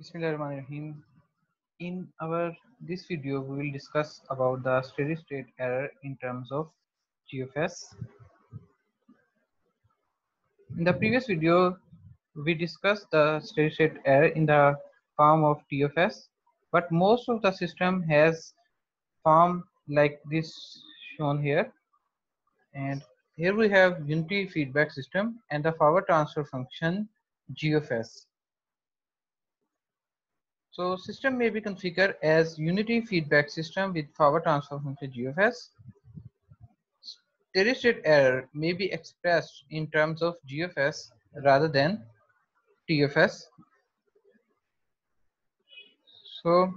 Bismillahirrahmanirrahim. In our this video, we will discuss about the steady state error in terms of GFS. In the previous video, we discussed the steady state error in the form of TFS, but most of the system has form like this shown here. And here we have unity feedback system and the forward transfer function GFS. So system may be configured as unity feedback system with forward transfer function GFS. Steady state error may be expressed in terms of GFS rather than TFS. So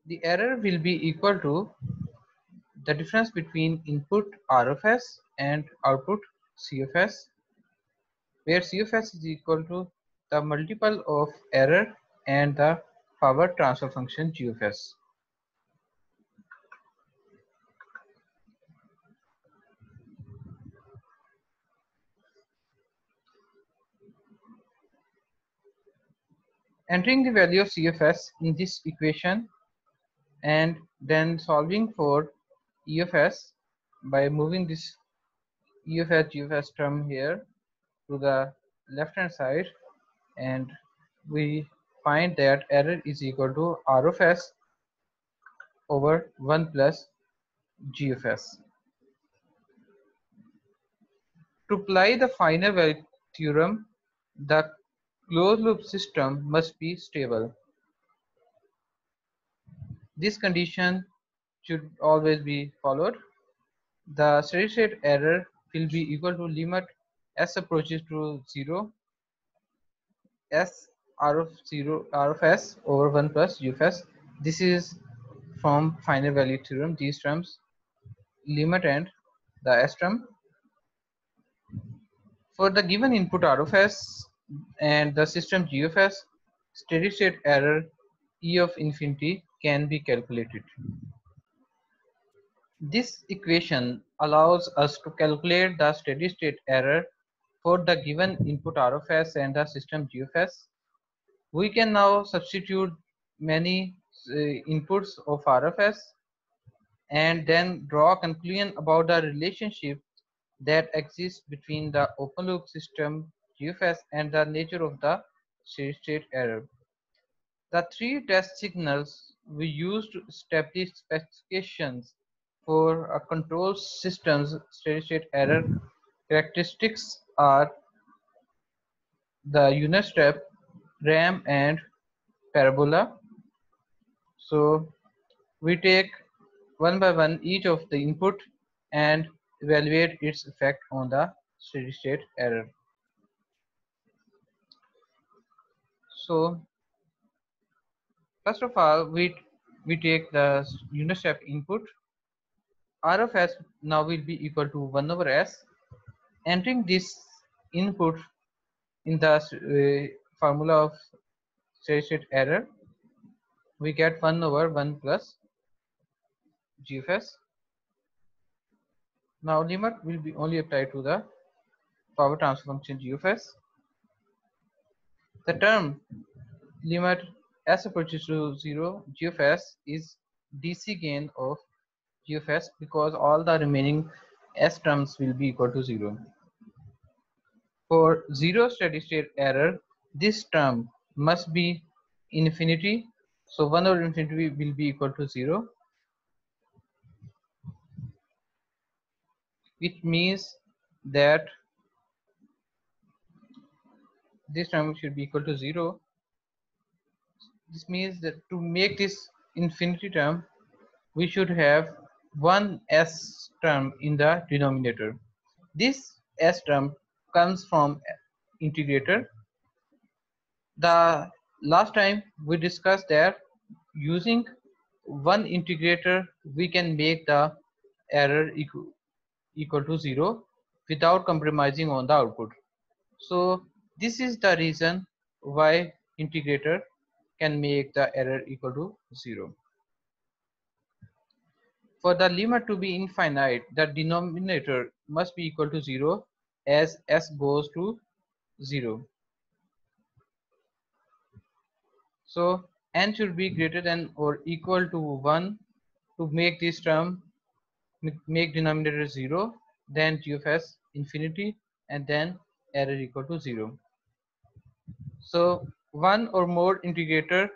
the error will be equal to the difference between input RFS and output CFS, where CFS is equal to the multiple of error and the forward transfer function GFS. Entering the value of CFS in this equation and then solving for EFS by moving this EFS GFS term here to the left hand side, and we find that error is equal to RFS over 1 plus GFS. To apply the final value theorem, the closed loop system must be stable. This condition should always be followed. The steady state error will be equal to limit s approaches to 0 s r of s over 1 plus ufs. This is from final value theorem. These terms limit and the s term. For the given input r of s and the system g of s, steady state error e of infinity can be calculated. This equation allows us to calculate the steady state error for the given input R of S and the system G of S. We can now substitute many inputs of R of S and then draw a conclusion about the relationship that exists between the open loop system G of S and the nature of the steady state error. The three test signals we use to establish specifications for a control system's steady-state error characteristics are the unit step, RAM, and parabola. So we take one by one each of the input and evaluate its effect on the steady-state error. So first of all, we take the unit step input. R of S now will be equal to 1 over S. Entering this input in the formula of steady state error, we get 1 over 1 plus GFS. Now limit will be only applied to the forward transfer function GFS. The term limit s approaches to 0 GFS is DC gain of GFS because all the remaining s terms will be equal to 0. For 0 steady state error, this term must be infinity. So 1 over infinity will be equal to 0, which means that this term should be equal to 0. This means that to make this infinity term, we should have one s term in the denominator. This s term comes from integrator. The last time we discussed that using one integrator we can make the error equal to 0 without compromising on the output. So this is the reason why integrator can make the error equal to 0. For the limit to be infinite, the denominator must be equal to 0 as s goes to 0. So n should be greater than or equal to 1 to make this term make denominator 0, then g of s infinity, and then error equal to 0. So one or more integrator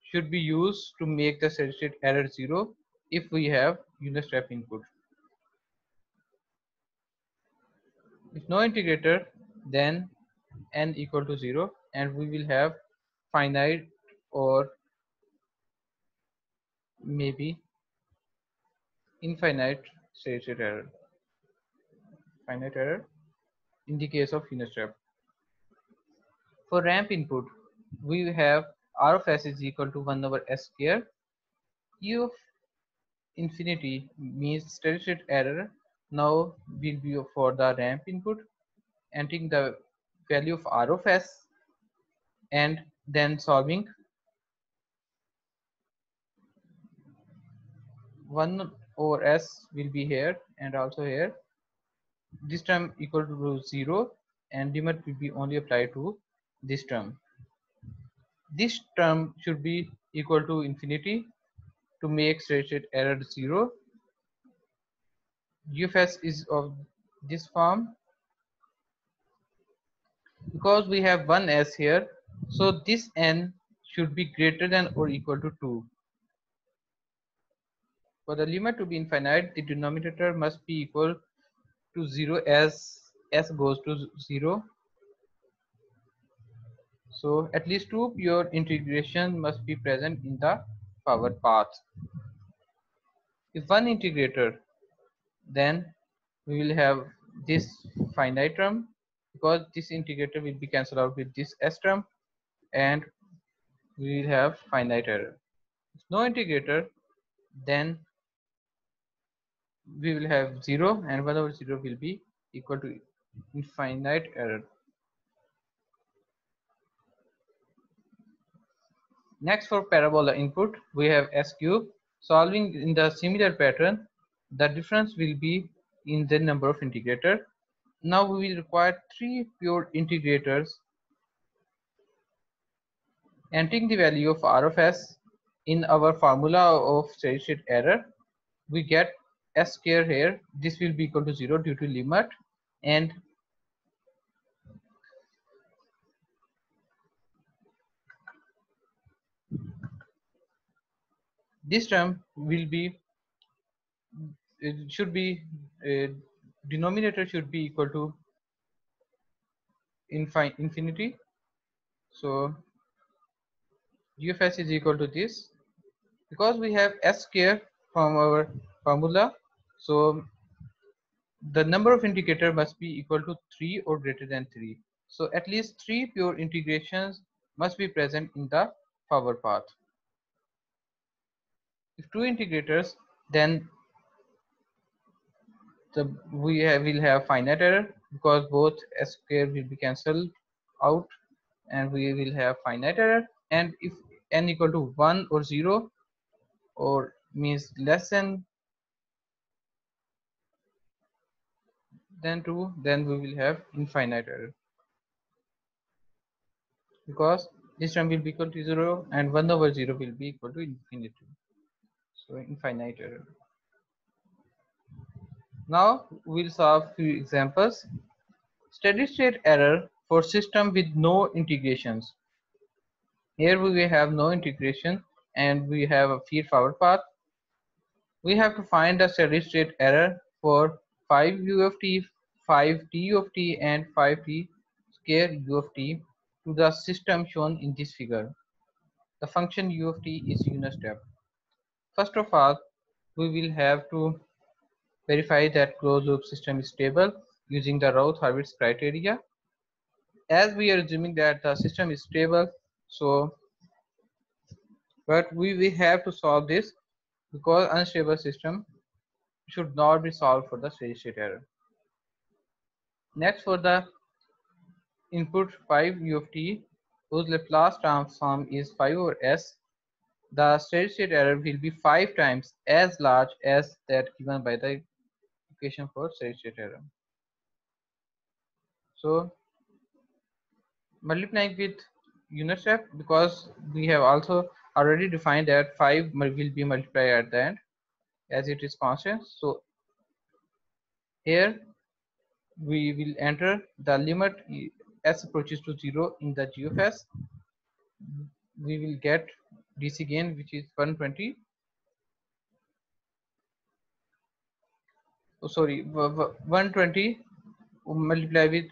should be used to make the steady state error 0 if we have unit step input. If no integrator, then n equal to 0, and we will have finite or maybe infinite steady state error, finite error in the case of unit step. For ramp input, we have r of s is equal to 1 over s square. U of infinity means steady state error now will be for the ramp input, entering the value of r of s and then solving 1 over s will be here and also here. This term equal to 0 and limit will be only applied to this term. This term should be equal to infinity to make steady state error 0. G of s is of this form because we have one s here, so this n should be greater than or equal to 2. For the limit to be infinite, the denominator must be equal to 0 as s goes to 0. So at least two pure integration must be present in the forward path. If one integrator, then we will have this finite term because this integrator will be cancelled out with this s term, and we will have finite error. If no integrator, then we will have 0, and 1 over 0 will be equal to infinite error. Next, for parabola input, we have s cube. Solving in the similar pattern, the difference will be in the number of integrator. Now we will require 3 pure integrators. Entering the value of r of s in our formula of steady state error, we get s square here. This will be equal to 0 due to limit, and this term will be, it should be, denominator should be equal to infinity. So g of s is equal to this. Because we have s square from our formula, so the number of integrator must be equal to 3 or greater than 3. So at least 3 pure integrations must be present in the forward path. If 2 integrators, then will have finite error because both s square will be cancelled out, and we will have finite error. And if n equal to 1 or 0 or means less than 2, then we will have infinite error because this term will be equal to 0 and 1 over 0 will be equal to infinity. So infinite error. Now we'll solve few examples. Steady state error for system with no integrations. Here we will have no integration and we have a feed forward path. We have to find the steady state error for 5 u of t, 5 t u of t, and 5 t square u of t to the system shown in this figure. The function u of t is unit step. First of all, we will have to verify that closed loop system is stable using the Routh-Hurwitz criteria. As we are assuming that the system is stable, so but we will have to solve this because unstable system should not be solved for the steady state error. Next, for the input 5 u of t, whose Laplace transform is 5 over s, the steady state error will be 5 times as large as that given by the equation for steady state error. So multiplying with unit step, because we have also already defined that 5 will be multiplied at the end as it is constant. So here we will enter the limit s approaches to 0 in the GFS. We will get DC gain, which is 120. Oh, sorry, 120 multiplied with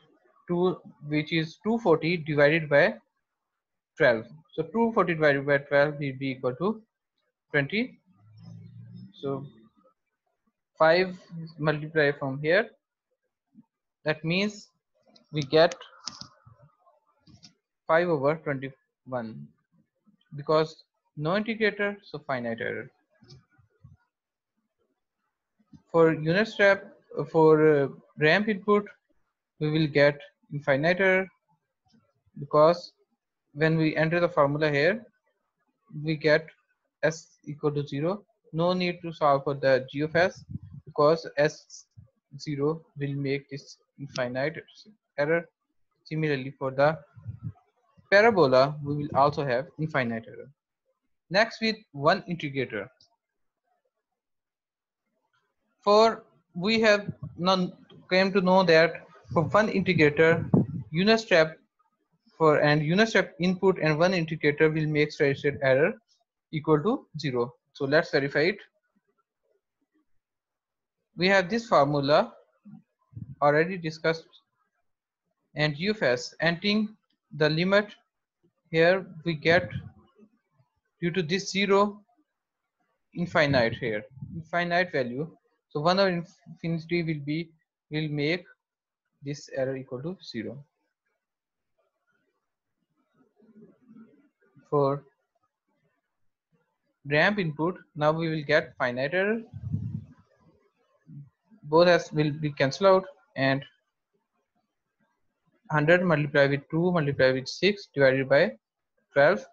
2, which is 240 divided by 12. So 240 divided by 12 will be equal to 20. So 5 multiply from here. That means we get 5 over 21, because no integrator, so finite error. For unit step, for ramp input, we will get infinite error, because when we enter the formula here, we get s equal to 0. No need to solve for the GFS, because s0 will make this infinite error. Similarly, for the parabola, we will also have infinite error. Next, with one integrator. For we have came to know that for one integrator, unit step for and unit step input and one integrator will make steady state error equal to 0. So let's verify it. We have this formula already discussed, and UFS entering the limit. Here we get, due to this 0, infinite here, infinite value. So 1 over infinity will make this error equal to 0. For ramp input, now we will get finite error. Both as will be cancelled out, and 100 multiplied with 2 multiplied with 6 divided by 12.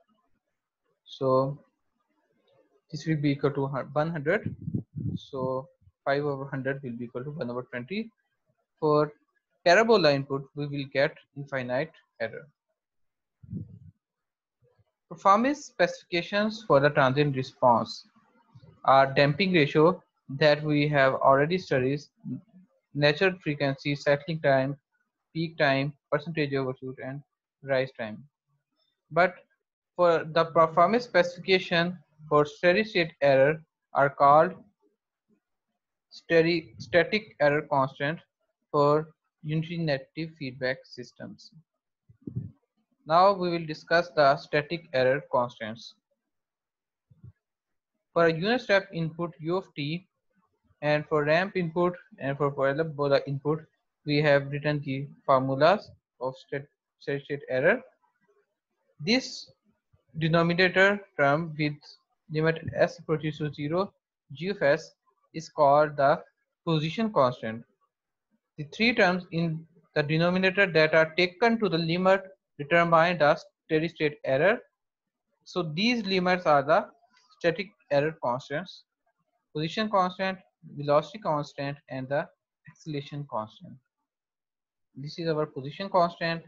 So this will be equal to 100. So 5 over 100 will be equal to 1 over 20. For parabola input, we will get infinite error. Performance specifications for the transient response are damping ratio that we have already studied, natural frequency, settling time, peak time, percentage overshoot, and rise time. But for the performance specification for steady state error are called static error constant for unity negative feedback systems. Now we will discuss the static error constants. For a unit step input U of t, and for ramp input and for parabola input, we have written the formulas of steady state error. This denominator term with limit s approaches to 0 GFS is called the position constant. The three terms in the denominator that are taken to the limit determine the steady state error. So these limits are the static error constants: position constant, velocity constant, and the acceleration constant. This is our position constant,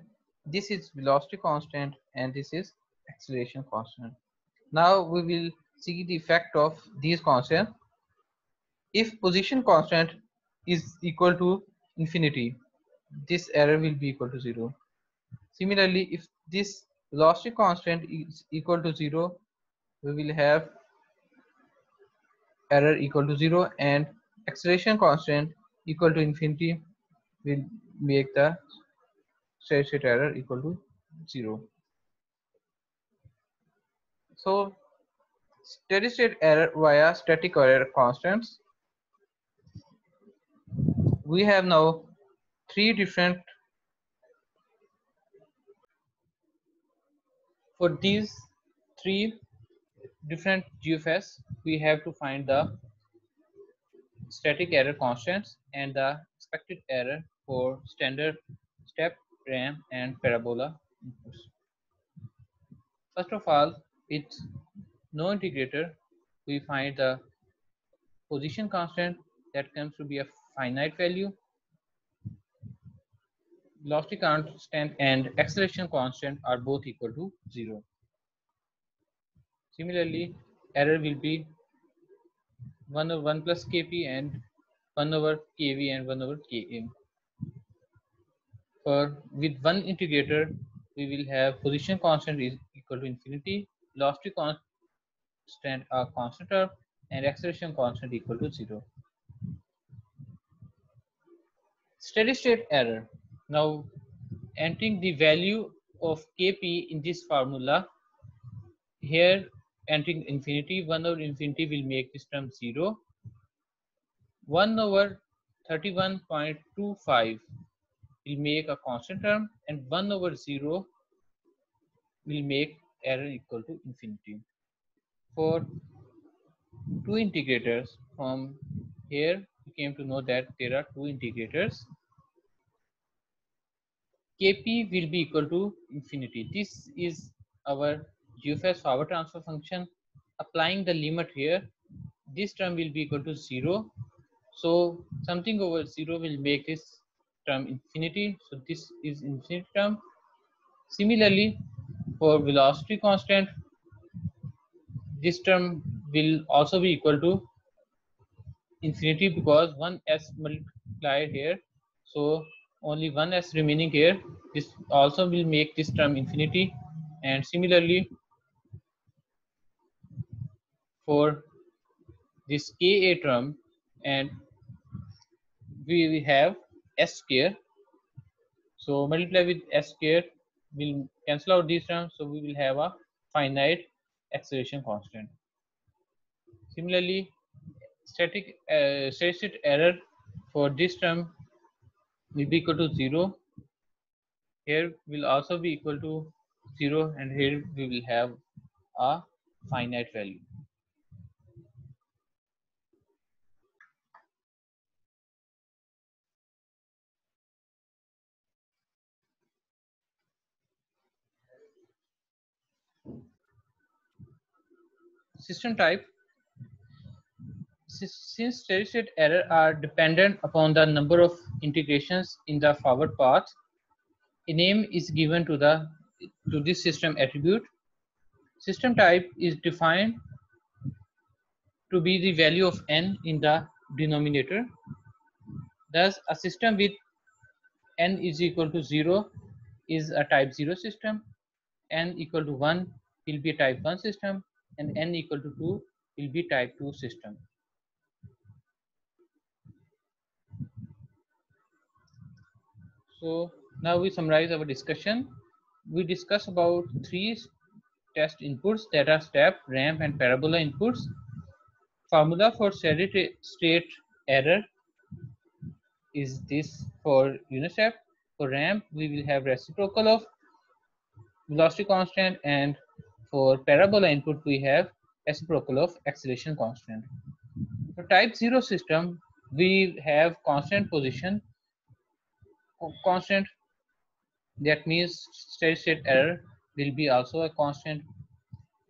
this is velocity constant, and this is acceleration constant. Now we will see the effect of these constants. If position constant is equal to infinity, this error will be equal to 0. Similarly, if this velocity constant is equal to 0, we will have error equal to 0, and acceleration constant equal to infinity will make the steady state error equal to 0. So steady state error via static error constants. We have now three different, for these three different GFS, we have to find the static error constants and the expected error for standard step, ramp, and parabola inputs. First of all, with no integrator, we find the position constant that comes to be a finite value. velocity constant and acceleration constant are both equal to 0. Similarly, error will be 1 over 1 plus kp and 1 over kv and 1 over km. For with one integrator, we will have position constant is equal to infinity, velocity constant are constant term, and acceleration constant equal to 0. Steady state error. Now entering the value of kp in this formula, here entering infinity, 1 over infinity will make this term 0. 1 over 31.25 will make a constant term, and 1 over 0 will make error equal to infinity. For two integrators, from here we came to know that there are two integrators. Kp will be equal to infinity. This is our GFS forward transfer function. Applying the limit here, this term will be equal to 0. So something over 0 will make this term infinity. So this is infinity term. Similarly, for velocity constant, this term will also be equal to infinity because 1s multiplied here. So only 1s remaining here. This also will make this term infinity. And similarly, for this Ka term, and we have s square. So multiply with s square will cancel out these terms. So we will have a finite acceleration constant. Similarly, steady state error for this term will be equal to 0. Here will also be equal to 0, and here we will have a finite value. System type. Since steady state error are dependent upon the number of integrations in the forward path, a name is given to this system attribute. System type is defined to be the value of n in the denominator. Thus, a system with n is equal to 0 is a type 0 system, n equal to 1 will be a type 1 system, and n equal to 2 will be type 2 system. So now we summarize our discussion. We discuss about three test inputs, that are step, ramp, and parabola inputs. Formula for steady state error is this for unit step. For ramp, we will have reciprocal of velocity constant, and for parabola input we have reciprocal of acceleration constant. For type 0 system, we have constant position constant. That means steady state error will be also a constant.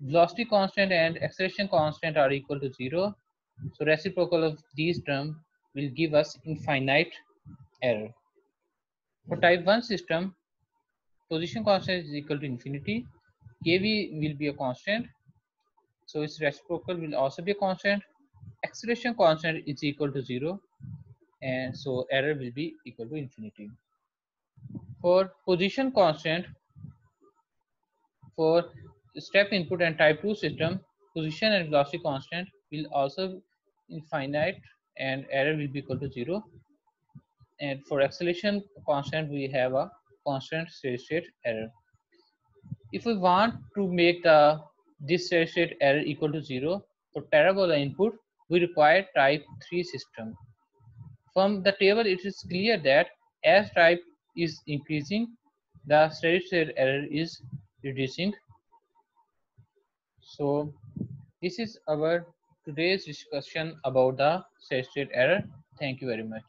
Velocity constant and acceleration constant are equal to 0. So reciprocal of these terms will give us infinite error. For type 1 system, position constant is equal to infinity. Kv will be a constant, so its reciprocal will also be a constant. Acceleration constant is equal to 0, and so error will be equal to infinity. For position constant, for step input and type 2 system, position and velocity constant will also infinite, and error will be equal to 0. And for acceleration constant, we have a constant steady state error. If we want to make this steady state error equal to 0 for parabola input, we require type 3 system. From the table, it is clear that as type is increasing, the steady state error is reducing. So this is our today's discussion about the steady state error. Thank you very much.